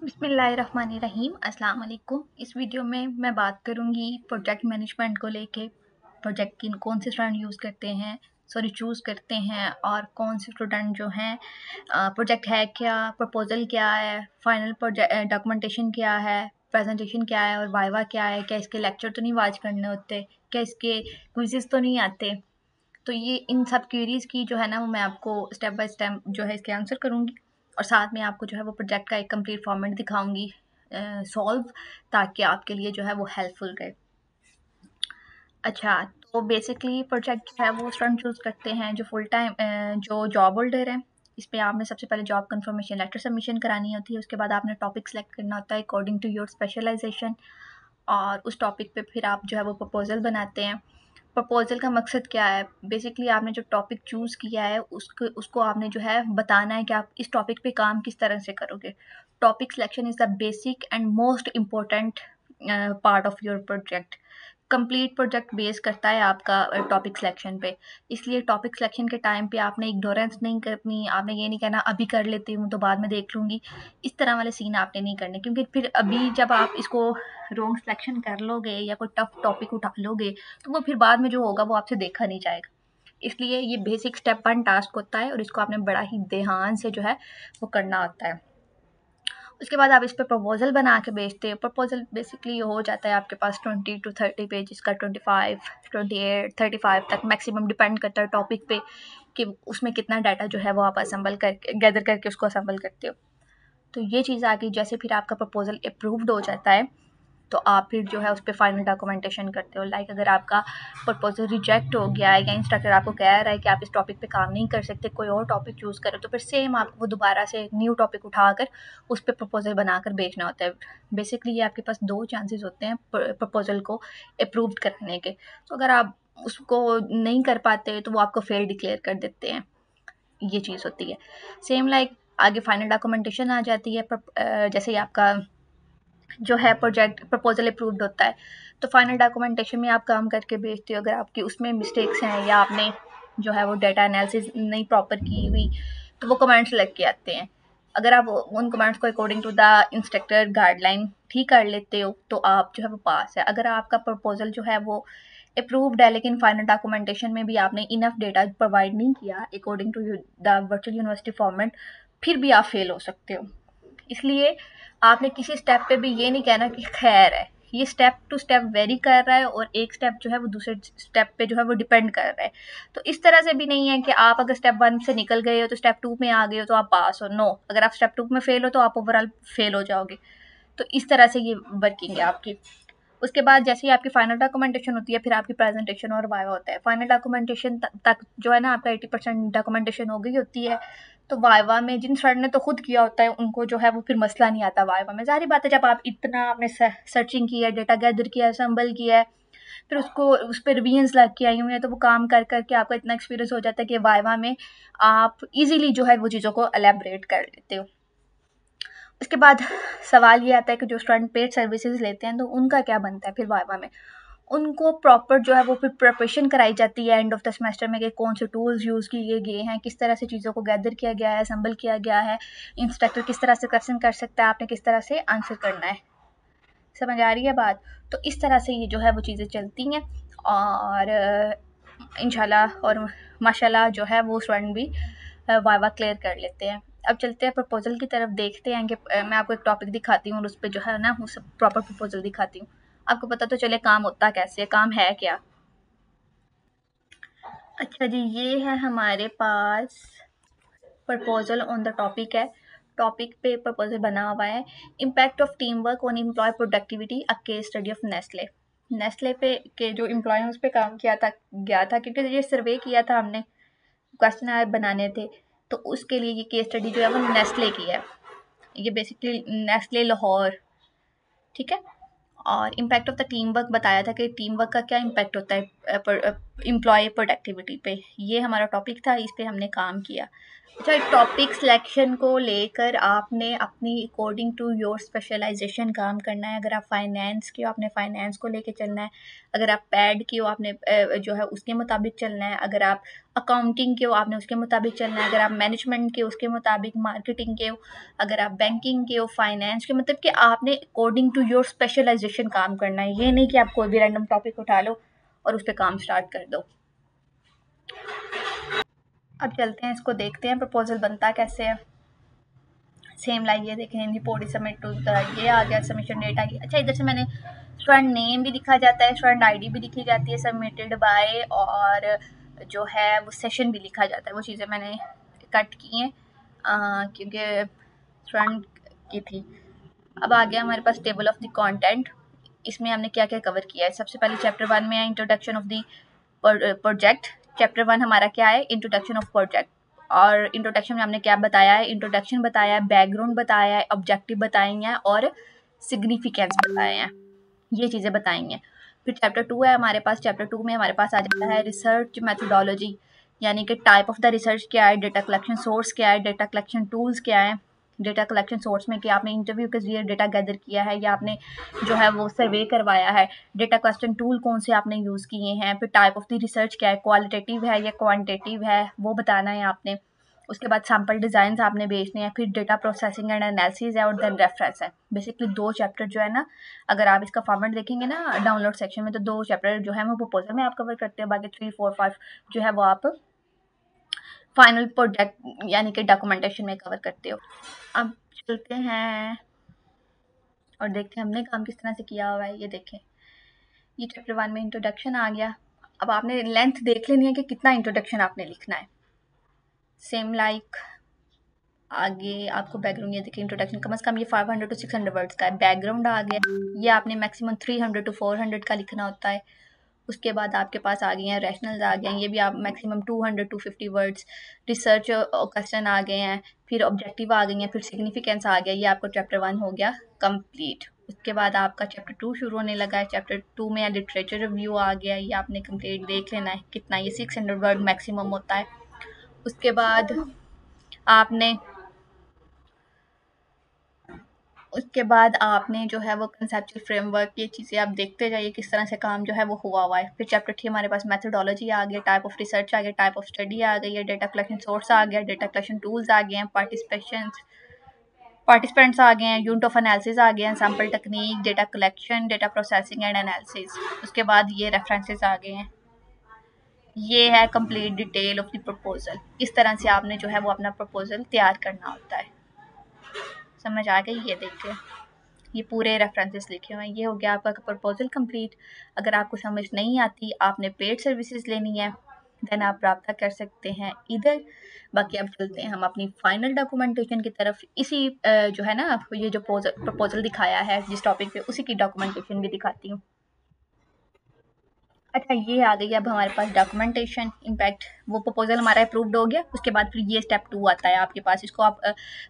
बिस्मिल्लाहिर्रहमानिर्रहीम अस्सलाम वालेकुम। इस वीडियो में मैं बात करूंगी प्रोजेक्ट मैनेजमेंट को लेके। प्रोजेक्ट की कौन से स्टूडेंट यूज़ करते हैं, चूज़ करते हैं, और कौन से स्टूडेंट जो हैं प्रोजेक्ट है क्या, प्रपोजल क्या है, फाइनल प्रोजेक्ट डॉक्यूमेंटेशन क्या है, प्रेजेंटेशन क्या है और वाइवा क्या है, क्या इसके लेक्चर तो नहीं वाच करने होते, क्या इसके क्विज़ेस तो नहीं आते। तो ये इन सब क्वेरीज़ की जो है ना वो मैं आपको स्टेप बाय स्टेप जो है इसके आंसर करूँगी, और साथ में आपको जो है वो प्रोजेक्ट का एक कंप्लीट फॉर्मेट दिखाऊंगी सॉल्व, ताकि आपके लिए जो है वो हेल्पफुल रहे। अच्छा, तो बेसिकली प्रोजेक्ट जो है वो स्टूडेंट चूज़ करते हैं जो फुल टाइम जो जॉब होल्डर है। इस पे आपने सबसे पहले जॉब कंफर्मेशन लेटर सबमिशन करानी होती है। उसके बाद आपने टॉपिक सेलेक्ट करना होता है अकॉर्डिंग टू योर स्पेशलाइजेशन, और उस टॉपिक पे फिर आप जो है वो प्रपोजल बनाते हैं। प्रपोजल का मकसद क्या है? बेसिकली आपने जो टॉपिक चूज़ किया है उसको आपने जो है बताना है कि आप इस टॉपिक पे काम किस तरह से करोगे। Topic selection is the basic and most important part of your project. Complete project base करता है आपका टॉपिक सिलेक्शन पे। इसलिए टॉपिक सिलेक्शन के टाइम पे आपने इग्नोरेंस नहीं करनी। आपने ये नहीं कहना अभी कर लेती हूँ तो बाद में देख लूँगी। इस तरह वाले सीन आपने नहीं करने, क्योंकि फिर अभी जब आप इसको रॉन्ग सिलेक्शन कर लोगे या कोई टफ टॉपिक उठा लोगे तो वो फिर बाद में जो होगा वो आपसे देखा नहीं जाएगा। इसलिए ये बेसिक स्टेप 1 टास्क होता है और इसको आपने बड़ा ही ध्यान से जो है वो करना होता है। उसके बाद आप इस पर प्रपोजल बना के भेजते हो। प्रपोजल बेसिकली हो जाता है आपके पास 20 to 30 पेजेस का, 25, 28, 35 तक मैक्सिमम, डिपेंड करता है टॉपिक पे कि उसमें कितना डाटा जो है वो आप असेंबल करके गैदर करके उसको असेंबल करते हो। तो ये चीज़ आ गई। जैसे फिर आपका प्रपोजल अप्रूव्ड हो जाता है तो आप फिर जो है उस पर फाइनल डॉक्यूमेंटेशन करते हो। लाइक अगर आपका प्रपोजल रिजेक्ट हो गया है या इंस्ट्रक्टर आपको कह रहा है कि आप इस टॉपिक पे काम नहीं कर सकते, कोई और टॉपिक चूज़ करो, तो फिर सेम आपको वो दोबारा से एक न्यू टॉपिक उठाकर उस पर प्रपोजल बनाकर भेजना होता है। बेसिकली ये आपके पास 2 चांसेस होते हैं प्रपोजल को अप्रूव करने के। तो अगर आप उसको नहीं कर पाते तो वो आपको फेल डिक्लेयर कर देते हैं। ये चीज़ होती है। सेम लाइक आगे फाइनल डॉक्यूमेंटेशन आ जाती है। जैसे ही आपका जो है प्रोजेक्ट प्रपोजल अप्रूव्ड होता है तो फाइनल डॉक्यूमेंटेशन में आप काम करके भेजते हो। अगर आपकी उसमें मिस्टेक्स हैं या आपने जो है वो डाटा एनालिसिस नहीं प्रॉपर की हुई तो वो कमेंट्स लग के आते हैं। अगर आप उन कमेंट्स को according to the instructor guideline ठीक कर लेते हो तो आप जो है वो पास है। अगर आपका प्रपोजल जो है वो अप्रूव्ड है लेकिन फाइनल डॉक्यूमेंटेशन में भी आपने इनफ डेटा प्रोवाइड नहीं किया according to the virtual university format, फिर भी आप फेल हो सकते हो। इसलिए आपने किसी स्टेप पे भी ये नहीं कहना कि खैर है, ये स्टेप टू स्टेप वेरी कर रहा है और एक स्टेप जो है वो दूसरे स्टेप पे जो है वो डिपेंड कर रहा है। तो इस तरह से भी नहीं है कि आप अगर स्टेप 1 से निकल गए हो तो स्टेप 2 में आ गए हो तो आप पास हो। नो, अगर आप स्टेप 2 में फेल हो तो आप ओवरऑल फेल हो जाओगे। तो इस तरह से ये वर्किंग है आपकी। उसके बाद जैसे ही आपकी फाइनल डॉक्यूमेंटेशन होती है फिर आपकी प्रेजेंटेशन और वाइवा होता है। फाइनल डॉक्यूमेंटेशन तक जो है ना आपका 80% डॉक्यूमेंटेशन हो गई होती है। तो वाइवा में जिन सर ने तो खुद किया होता है उनको जो है वो फिर मसला नहीं आता वाइवा में। ज़ाहिर बात है जब आप इतना आपने सर्चिंग की है, डेटा गैदर किया है, असम्बल किया है, फिर उसको उस पर रिवीजन्स लग के आई हुई हैं, तो वो काम कर करके आपका इतना एक्सपीरियंस हो जाता है कि वाइवा में आप इजीली जो है वो चीज़ों को एलेबरेट कर लेते हो। उसके बाद सवाल ये आता है कि जो स्टूडेंट पेड सर्विसेज लेते हैं तो उनका क्या बनता है फिर वाइवा में। उनको प्रॉपर जो है वो फिर प्रिपरेशन कराई जाती है एंड ऑफ द सेमेस्टर में कि कौन से टूल्स यूज़ किए गए हैं, किस तरह से चीज़ों को गैदर किया गया है, असम्बल किया गया है, इंस्ट्रक्टर किस तरह से क्वेश्चन कर सकता है, आपने किस तरह से आंसर करना है। समझ आ रही है बात? तो इस तरह से ये जो है वो चीज़ें चलती हैं, और इंशाल्लाह और माशाल्लाह जो है वो स्टूडेंट भी वाइवा क्लियर कर लेते हैं। अब चलते हैं प्रपोजल की तरफ, देखते हैं कि मैं आपको एक टॉपिक दिखाती हूँ और उस पर जो है ना वो सब प्रॉपर प्रपोजल दिखाती हूँ, आपको पता तो चले काम होता कैसे है, काम है क्या। अच्छा जी, ये है हमारे पास प्रपोजल ऑन द टॉपिक है। टॉपिक पे प्रपोजल बना हुआ है, impact of team work on employ productivity, a case study of Nestle. Nestle पे के जो एम्प्लॉय उस पर काम किया था गया था, क्योंकि ये सर्वे किया था हमने, क्वेश्चन बनाने थे, तो उसके लिए ये केस स्टडी जो है वो नेस्ले की है। ये बेसिकली नेस्ले लाहौर, ठीक है। और impact of the team work बताया था कि टीम वर्क का क्या इम्पैक्ट होता है एम्प्लॉय प्रोडक्टिविटी पे। ये हमारा टॉपिक था, इस पे हमने काम किया। अच्छा, टॉपिक सिलेक्शन को लेकर आपने अपनी अकॉर्डिंग टू योर स्पेशलाइजेशन काम करना है। अगर आप फाइनेंस के हो, आपने फाइनेंस को लेके चलना है। अगर आप पैड के हो, आपने जो है उसके मुताबिक चलना है। अगर आप अकाउंटिंग के हो, आपने उसके मुताबिक चलना है। अगर आप मैनेजमेंट के हो, उसके मुताबिक। मार्केटिंग के हो, अगर आप बैंकिंग के हो, फाइनेंस के, मतलब कि आपने अकॉर्डिंग टू योर स्पेशलाइजेशन काम करना है। ये नहीं कि आप कोई भी रैंडम टॉपिक उठा लो और उस पर काम स्टार्ट कर दो। अब चलते हैं, इसको देखते हैं प्रपोजल बनता कैसे है। सेम लाइक ये देखें, रिपोर्ट सबमिट टू ये आ गया, सबमिशन डेट आ गया। अच्छा, इधर से मैंने स्टूडेंट नेम भी लिखा जाता है, स्टूडेंट आईडी भी लिखी जाती है, सबमिटेड बाय, और जो है वो सेशन भी लिखा जाता है। वो चीज़ें मैंने कट की हैं क्योंकि स्टूडेंट की थी। अब आ गया हमारे पास टेबल ऑफ द कंटेंट। इसमें हमने क्या क्या कवर किया है। सबसे पहले चैप्टर 1 में है introduction of the project. Chapter 1 हमारा क्या है, इंट्रोडक्शन ऑफ प्रोजेक्ट। और इंट्रोडक्शन में हमने क्या बताया है, इंट्रोडक्शन बताया है, बैकग्राउंड बताया है, ऑब्जेक्टिव बताए हैं और सिग्निफिकेंस बताए हैं। ये चीज़ें बताई हैं। फिर चैप्टर 2 है हमारे पास। चैप्टर 2 में हमारे पास आ जाता है रिसर्च मेथोडोलॉजी, यानी कि टाइप ऑफ द रिसर्च क्या है, डेटा कलेक्शन सोर्स क्या है, डेटा कलेक्शन टूल्स क्या है। डेटा कलेक्शन सोर्स में कि आपने इंटरव्यू के जरिए डेटा गैदर किया है या आपने जो है वो सर्वे करवाया है। डेटा कलेक्शन टूल कौन से आपने यूज़ किए हैं। फिर टाइप ऑफ द रिसर्च क्या है, क्वालिटेटिव है या क्वांटिटेटिव है, वो बताना है आपने। उसके बाद सैम्पल डिज़ाइन आपने भेजने हैं। फिर डेटा प्रोसेसिंग एंड एनालिसिस है और देन रेफरेंस है। बेसिकली 2 चैप्टर जो है ना, अगर आप इसका फॉर्मेट देखेंगे ना डाउनलोड सेक्शन में, तो 2 चैप्टर जो है वो प्रपोजल में आप कवर करते हैं। बाकी 3, 4, 5 जो है वो आप फाइनल प्रोजेक्ट यानी कि डॉक्यूमेंटेशन में कवर करते हो। अब चलते हैं और देखते हैं हमने काम किस तरह से किया हुआ है। ये देखें, ये चैप्टर 1 में इंट्रोडक्शन आ गया। अब आपने लेंथ देख लेनी है कि कितना इंट्रोडक्शन आपने लिखना है। सेम लाइक आगे आपको बैकग्राउंड, ये देखिए इंट्रोडक्शन कम से कम ये 500 to 600 वर्ड्स का है। बैकग्राउंड आ गया, ये आपने मैक्सिमम 300 to 400 का लिखना होता है। उसके बाद आपके पास आ गए हैं रैशनल्स आ गए हैं, ये भी आप maximum 200 to 50 words. Research question आ गए हैं, फिर ऑब्जेक्टिव आ गई हैं, फिर सिग्निफिकेंस आ गया। ये आपको चैप्टर 1 हो गया कंप्लीट। उसके बाद आपका चैप्टर 2 शुरू होने लगा है। चैप्टर 2 में लिटरेचर रिव्यू आ गया, ये आपने कंप्लीट देख लेना है कितना, ये 600 वर्ड मैक्सिमम होता है। उसके बाद आपने जो है वो कंसेप्चुअल फ्रेमवर्क, ये चीज़ें आप देखते जाइए किस तरह से काम जो है वो हुआ है। फिर चैप्टर 3 हमारे पास मेथोडोलॉजी आ गया, टाइप ऑफ रिसर्च आ गया, टाइप ऑफ स्टडी आ गई है, डेटा कलेक्शन सोर्स आ गया, डेटा कलेक्शन टूल्स आ गए हैं, पार्टिसिपेंट्स आ गए हैं, यूनिट ऑफ एनालिसिस आ गए हैं, sample technique, data collection, data processing and analysis. उसके बाद ये रेफरेंसेस आ गए हैं। ये है complete detail of the proposal. इस तरह से आपने जो है वो अपना प्रपोजल तैयार करना होता है। समझ आ गई? ये देखिए, ये पूरे रेफरेंसेस लिखे हुए हैं। ये हो गया आपका प्रपोजल कंप्लीट। अगर आपको समझ नहीं आती, आपने पेड सर्विसेज लेनी है, देन आप रब्ता कर सकते हैं इधर। बाकी अब चलते हैं हम अपनी फाइनल डॉक्यूमेंटेशन की तरफ। इसी जो है ना, ये जो प्रपोजल दिखाया है जिस टॉपिक पे, उसी की डॉक्यूमेंटेशन भी दिखाती हूँ। अच्छा, ये आ गई अब हमारे पास डॉक्यूमेंटेशन। इम्पैक्ट वो प्रपोजल हमारा अप्रूव्ड हो गया। उसके बाद फिर ये स्टेप 2 आता है आपके पास। इसको आप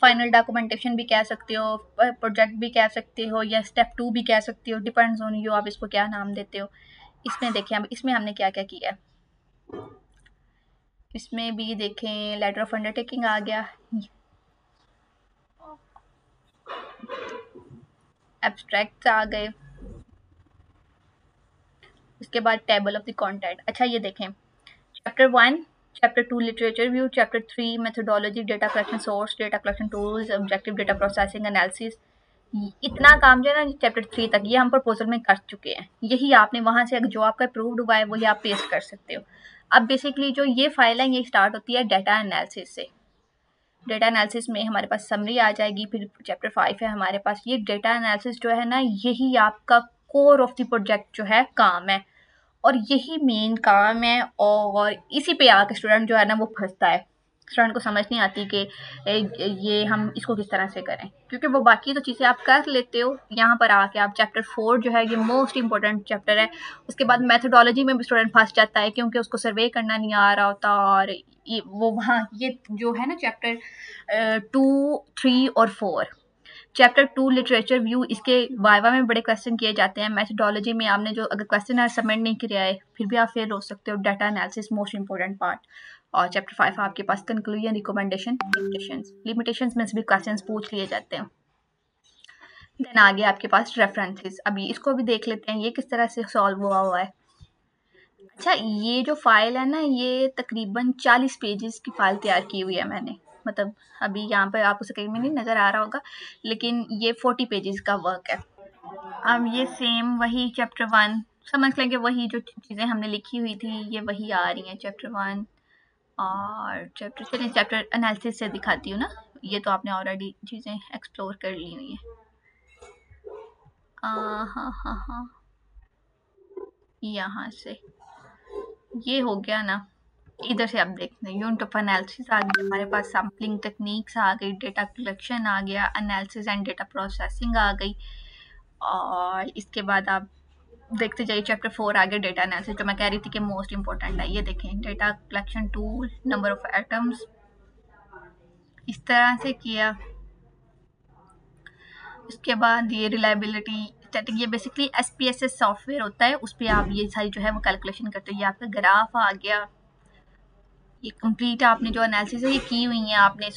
फाइनल डॉक्यूमेंटेशन भी कह सकते हो, प्रोजेक्ट भी कह सकते हो, या स्टेप 2 भी कह सकते हो, डिपेंड्स ऑन यू आप इसको क्या नाम देते हो। इसमें देखें, अब इसमें हमने क्या क्या किया है। इसमें भी देखें, लेटर ऑफ अंडरटेकिंग आ गया, एब्स्ट्रैक्ट्स आ गए। उसके बाद टेबल ऑफ द कंटेंट। अच्छा, ये देखें, chapter 1, chapter 2 literature view, chapter 3 methodology, data collection source, data collection tools, objective data processing analysis. इतना काम जो है ना चैप्टर 3 तक, ये हम प्रपोजल में कर चुके हैं। यही आपने वहाँ से जो आपका अप्रूव्ड हुआ है वही आप पेस्ट कर सकते हो। अब बेसिकली जो ये फाइल है ये स्टार्ट होती है डेटा एनालिसिस से। डेटा एनालिसिस में हमारे पास समरी आ जाएगी। फिर चैप्टर 5 है हमारे पास। ये डेटा एनालिसिस जो है ना, यही आपका कोर ऑफ द प्रोजेक्ट जो है काम है, और यही मेन काम है। और इसी पे आके स्टूडेंट जो है ना वो फंसता है। स्टूडेंट को समझ नहीं आती कि ये हम इसको किस तरह से करें, क्योंकि वो बाकी तो चीज़ें आप कर लेते हो। यहाँ पर आके आप चैप्टर 4 जो है ये मोस्ट इंपॉर्टेंट चैप्टर है। उसके बाद मेथोडोलॉजी में भी स्टूडेंट फंस जाता है क्योंकि उसको सर्वे करना नहीं आ रहा होता। और वो वहाँ ये जो है ना चैप्टर 2, 3 और 4, चैप्टर 2 लिटरेचर व्यू, इसके वाइवा में बड़े क्वेश्चन किए जाते हैं। मेथोडोलॉजी में आपने जो अगर क्वेश्चन सबमिट नहीं किया है फिर भी आप फेल हो सकते हो। Data analysis most important part. और चैप्टर 5 आपके पास कंक्लूजन, रिकमेंडेशन, लिमिटेशंस में से भी क्वेश्चन पूछ लिए जाते हैं। देन आगे आपके पास रेफरेंसेस, अभी इसको भी देख लेते हैं ये किस तरह से सॉल्व हुआ है। अच्छा, ये जो फाइल है ना, ये तकरीबन 40 पेजेस की फाइल तैयार की हुई है मैंने। मतलब अभी यहाँ पर आपको स्क्रीन में नहीं नज़र आ रहा होगा, लेकिन ये 40 पेजेस का वर्क है। अब ये सेम वही चैप्टर 1 समझ लेंगे, वही जो चीज़ें हमने लिखी हुई थी ये वही आ रही हैं चैप्टर 1। और चैप्टर एनालिसिस से दिखाती हूँ ना, ये तो आपने ऑलरेडी चीज़ें एक्सप्लोर कर ली हुई हैं। हाँ, यहाँ से ये हो गया ना। इधर से आप देखते हैं यूनिट ऑफ एनालिसिस आ गई हमारे पास, सैम्पलिंग टेक्निक्स आ गई, डेटा कलेक्शन आ गया, एनालिसिस एंड डेटा प्रोसेसिंग आ गई। और इसके बाद आप देखते जाइए चैप्टर 4 आ गया, डेटा एनालिसिस, जो मैं कह रही थी कि मोस्ट इंपॉर्टेंट है। ये देखें, data collection tool, number of atoms, इस तरह से किया। उसके बाद ये रिलायबिलिटी स्टैटिक, ये बेसिकली SPSS सॉफ्टवेयर होता है, उस पर आप ये सारी जो है वो कैलकुलेशन करते हो। ये आपका ग्राफ आ गया, ये कंप्लीट आपने जो एनालिसिस है ये की हुई है आपने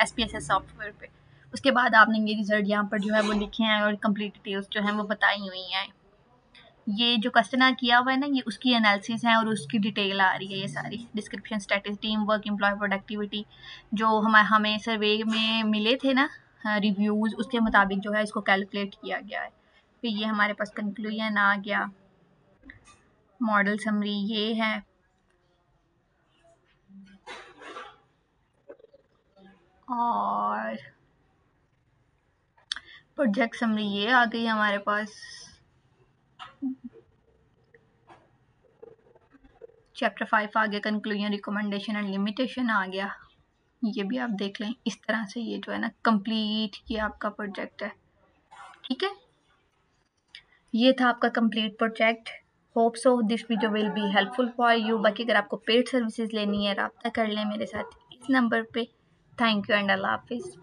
SPSS सॉफ्टवेयर पे। उसके बाद आपने ये रिजल्ट यहाँ पर जो है वो लिखे हैं और कंप्लीट डिटेल्स जो हैं वो बताई हुई हैं। ये जो क्वेश्चन किया हुआ है ना, ये उसकी एनालिसिस है और उसकी डिटेल आ रही है ये सारी। Description, statistics, team work, employee productivity, जो हमें सर्वे में मिले थे ना रिव्यूज़, उसके मुताबिक जो है इसको कैलकुलेट किया गया है। फिर ये हमारे पास कंक्लूजन आ गया, मॉडल समरी ये है, और प्रोजेक्ट समरी ये आ गई हमारे पास। चैप्टर 5 आ गया, कंक्लूजन, रिकमेंडेशन एंड लिमिटेशन आ गया। ये भी आप देख लें, इस तरह से ये जो है ना कंप्लीट ये आपका प्रोजेक्ट है। ठीक है, ये था आपका complete project. Hope so this video will be helpful for you. बाकी अगर आपको पेड सर्विसेज लेनी है, रब्ता कर लें मेरे साथ इस नंबर पे। थैंक यू एंड अल्लाह हाफिज़।